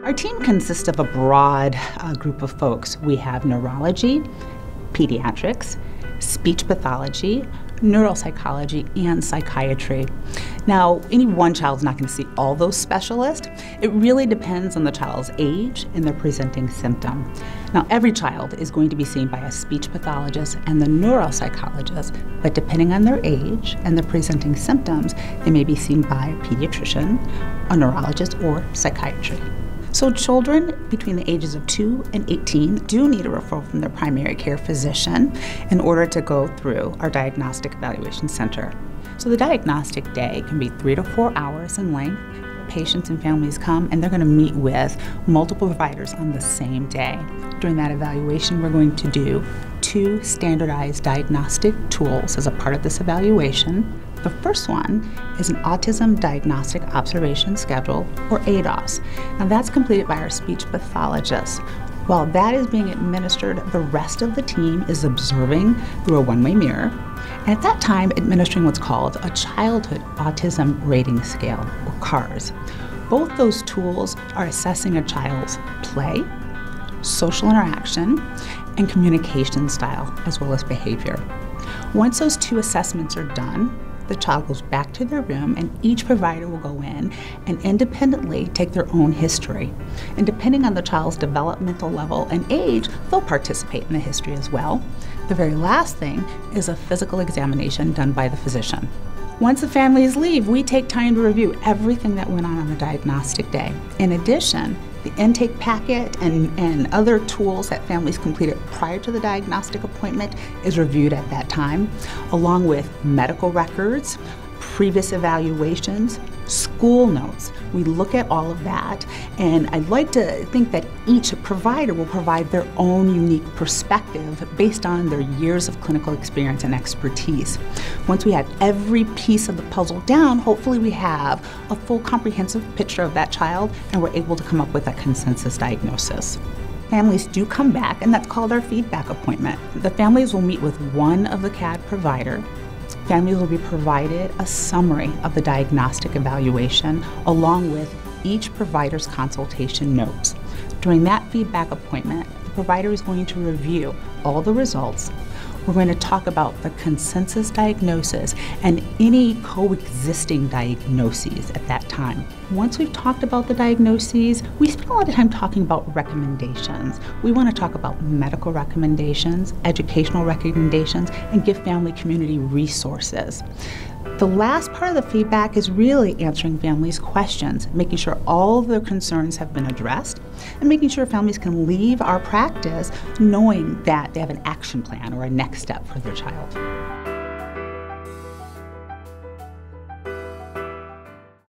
Our team consists of a broad group of folks. We have neurology, pediatrics, speech pathology, neuropsychology, and psychiatry. Now, any one child is not going to see all those specialists. It really depends on the child's age and their presenting symptom. Now, every child is going to be seen by a speech pathologist and the neuropsychologist, but depending on their age and their presenting symptoms, they may be seen by a pediatrician, a neurologist, or psychiatry. So children between the ages of 2 and 18 do need a referral from their primary care physician in order to go through our Diagnostic Evaluation Center. So the diagnostic day can be 3 to 4 hours in length. Patients and families come and they're going to meet with multiple providers on the same day. During that evaluation, we're going to do 2 standardized diagnostic tools as a part of this evaluation. The first one is an Autism Diagnostic Observation Schedule, or ADOS. Now that's completed by our speech pathologist. While that is being administered, the rest of the team is observing through a one-way mirror, and at that time administering what's called a Childhood Autism Rating Scale, or CARS. Both those tools are assessing a child's play, social interaction, and communication style, as well as behavior. Once those 2 assessments are done, the child goes back to their room and each provider will go in and independently take their own history. And depending on the child's developmental level and age, they'll participate in the history as well. The very last thing is a physical examination done by the physician. Once the families leave, we take time to review everything that went on the diagnostic day. In addition, the intake packet and other tools that families completed prior to the diagnostic appointment is reviewed at that time, along with medical records, previous evaluations, school notes. We look at all of that, and I'd like to think that each provider will provide their own unique perspective based on their years of clinical experience and expertise. Once we have every piece of the puzzle down, hopefully we have a full comprehensive picture of that child and we're able to come up with a consensus diagnosis. Families do come back, and that's called our feedback appointment. The families will meet with one of the CAD provider. Families will be provided a summary of the diagnostic evaluation along with each provider's consultation notes. During that feedback appointment, the provider is going to review all the results. We're going to talk about the consensus diagnosis and any coexisting diagnoses at that time. Once we've talked about the diagnoses, we spend a lot of time talking about recommendations. We want to talk about medical recommendations, educational recommendations, and give family community resources. The last part of the feedback is really answering families' questions, making sure all of their concerns have been addressed, and making sure families can leave our practice knowing that they have an action plan or a next step for their child.